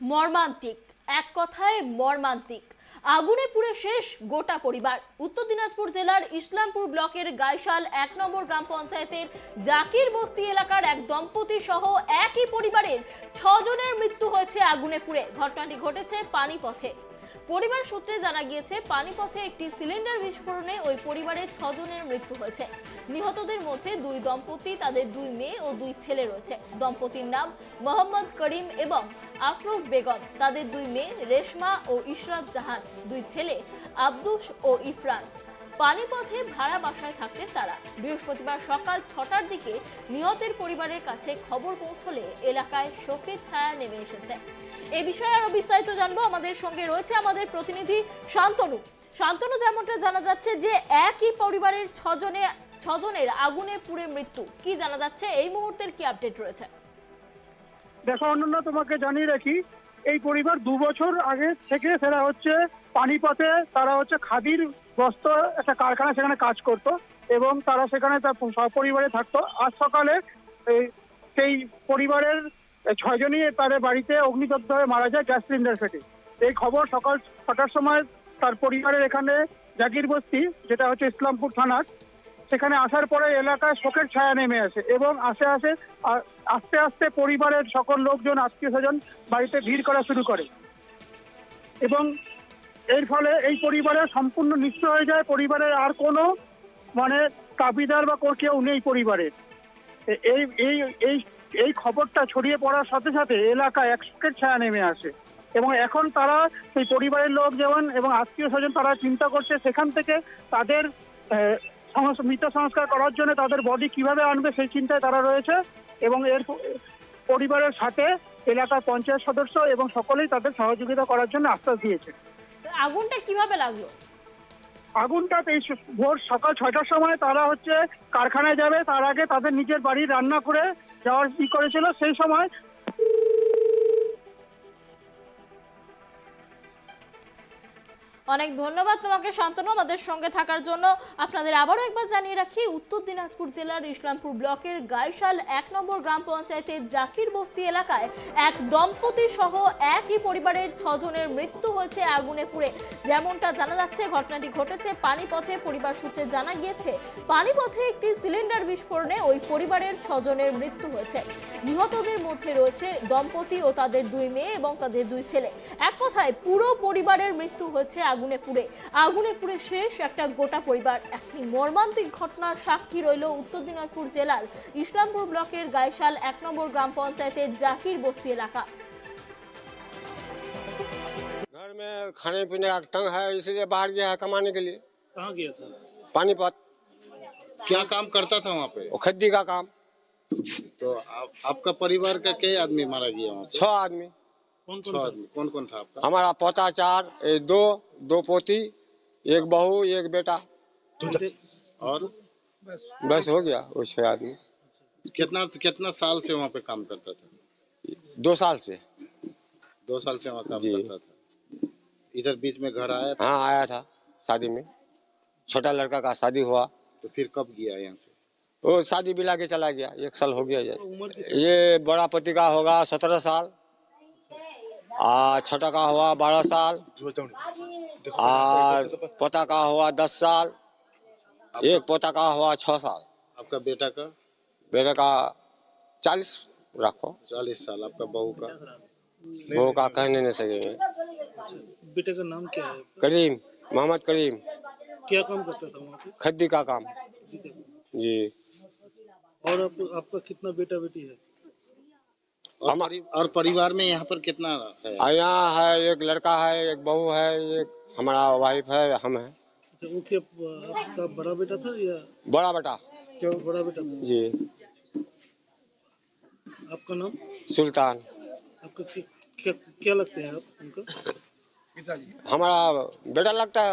মর্মান্তিক, এক কথায় মর্মান্তিক। আগুনে পুড়ে শেষ গোটা পরিবার। উত্তর দিনাজপুর জেলার ইসলামপুর ব্লকের গাইশাল 1 নম্বর গ্রাম পঞ্চায়েতের জাকির বস্তি এলাকার এক দম্পতি সহ একই পরিবারের 6 জনের মৃত্যু হয়েছে আগুনে পুড়ে। ঘটনাটি ঘটেছে পানিপথে। পরিবার সূত্রে জানা গিয়েছে, পানিপথে একটি সিলিন্ডার বিস্ফোরণে ওই পরিবারের 6 জনের মৃত্যু হয়েছে। নিহতদের মধ্যে 2 দম্পতি, তাদের 2 মেয়ে ও 2 ছেলে রয়েছে। দম্পতির নাম মোহাম্মদ করিম এবং আফরোজ বেগম, তাদের 2 মেয়ে রেশমা ও ইশরাত জাহান, 2 ছেলে আব্দুস ও ইফরান। পানিপথে ভাড়া বাসায় থাকতেন তারা। বৃহস্পতিবার সকাল 6টার দিকে নিহতের পরিবারের কাছে খবর পৌঁছলে এলাকায় শোকের ছায়া নেমে এসেছে। এই বিষয়ে আরো বিস্তারিত জানবো, আমাদের সঙ্গে রয়েছে আমাদের প্রতিনিধি শান্তনু। শান্তনু, যেমনটা জানা যাচ্ছে যে একই পরিবারের 6 জনের আগুনে পুড়ে মৃত্যু, কি জানা যাচ্ছে এই মুহূর্তের কি আপডেট রয়েছে? দেখো অনন্য, তোমাকে জানিয়ে রাখি, এই পরিবার 2 বছর আগে থেকে সেটা হচ্ছে পানিপথে, তারা হচ্ছে খাদির বস্ত্র একটা কারখানা, সেখানে কাজ করত এবং তারা সেখানে তার সপরিবারে থাকতো। আজ সকালে সেই পরিবারের 6 জনই তাদের বাড়িতে অগ্নিদগ্ধ হয়ে মারা যায় গ্যাস সিলিন্ডার ফেটে। এই খবর সকাল 6টার সময় তার পরিবারের এখানে জাকির বস্তি, যেটা হচ্ছে ইসলামপুর থানার, সেখানে আসার পরে এলাকায় শোকের ছায়া নেমে আসে এবং আস্তে আস্তে পরিবারের সকল লোকজন, আত্মীয় স্বজন বাড়িতে ভিড় করা শুরু করে এবং এর ফলে এই পরিবারের সম্পূর্ণ নিঃস্ব হয়ে যায়। পরিবারের আর কোনো দাবিদার বা কেউ নেই পরিবারের। এই এই এই এই খবরটা ছড়িয়ে পড়ার সাথে সাথে এলাকায় এক শোকের ছায়া নেমে আসে এবং এখন তারা সেই পরিবারের লোক যেমন এবং আত্মীয় স্বজন তারা চিন্তা করছে সেখান থেকে তাদের মৃত সংস্কার করার জন্য তাদের বডি কিভাবে আনবে সেই চিন্তায় তারা রয়েছে এবং এর পরিবারের সাথে এলাকার পঞ্চায়েত সদস্য এবং সকলেই তাদের সহযোগিতা করার জন্য আশ্বাস দিয়েছে। আগুনটা কিভাবে লাগলো? আগুনটা এই ভোর সকাল 6টার সময় তারা হচ্ছে কারখানায় যাবে, তার আগে তাদের নিজের বাড়ি রান্না করে যাওয়ার করেছিল। সেই সময় অনেক ধন্যবাদ তোমাকে শান্তনু, আমাদের সঙ্গে থাকার জন্য। আপনাদের আবারও একবার জানিয়ে রাখি, উত্তর দিনাজপুর জেলার ইসলামপুর ব্লকের গাইশাল 1 নম্বর গ্রাম পঞ্চায়েতের জাকির বস্তি এলাকায় এক দম্পতি সহ একই পরিবারের 6 জনের মৃত্যু হয়েছে আগুনে পুড়ে। যেমনটা জানা যাচ্ছে, ঘটনাটি ঘটেছে পানিপথে। পরিবার সূত্রে জানা গিয়েছে, পানিপথে একটি সিলিন্ডার বিস্ফোরণে ওই পরিবারের 6 জনের মৃত্যু হয়েছে। নিহতদের মধ্যে রয়েছে দম্পতি ও তাদের 2 মেয়ে এবং তাদের 2 ছেলে। এক কথায় পুরো পরিবারের মৃত্যু হয়েছে আগুনে পুড়ে শেষ একটা গোটা পরিবার। একটি মর্মান্তিক ঘটনার সাক্ষী রইল উত্তর দিনাজপুর জেলার ইসলামপুর ব্লকের গাইশাল 1 নম্বর গ্রাম পঞ্চায়েতের জাকির বস্তি এলাকা। घर में खाने पीने का तंग है, इसलिए बाहर गया है कमाने के लिए। कहाँ गया था? पानीपत। क्या काम करता था वहाँ पे? वो खद्दी का काम। तो आपका परिवार का कई आदमी मारा गया वहाँ पे? 6 आदमी। कौन 6 कौन आदमी। कौन कौन था आपका? हमारा पोता 4, 2 पोती, 1 बहू, 1 बेटा, और बस हो गया वो 6 आदमी। कितना साल से वहाँ पे काम करता था? 2 साल से। 2 साल से वहाँ काम जी। करता था। इधर बीच में घर आया था? हाँ, आया था शादी में। छोटा लड़का का शादी हुआ तो फिर कब गया यहाँ से? वो शादी बिला के चला गया। 1 साल हो गया उम्र ये बड़ा पति का होगा 17 साल और छोटा का हुआ 12 साल और पोता का हुआ 10 साल, एक पोता का हुआ 6 साल। आपका बेटा का? बेटा का 40 रखो। 40 साल। आपका बहू का? वो का कहने नहीं सकेंगे। बेटे का नाम क्या है? करीम, मोहम्मद करीम। क्या काम करता था वहाँ पे? खद्दी का काम। जी। और आपका कितना बेटा बेटी है? और परिवार में यहाँ पर कितना है? यहाँ है एक लड़का है, एक बहू है, एक हमारा वाइफ है, हम है। अच्छा, वो क्या आपका बड़ा बेटा था या बड़ा बेटा। क्या बड़ा बेटा था? जी। आपका नाम? सुल्तान। आपका क्या लगते हैं आप उनका? हमारा बेटा लगता है।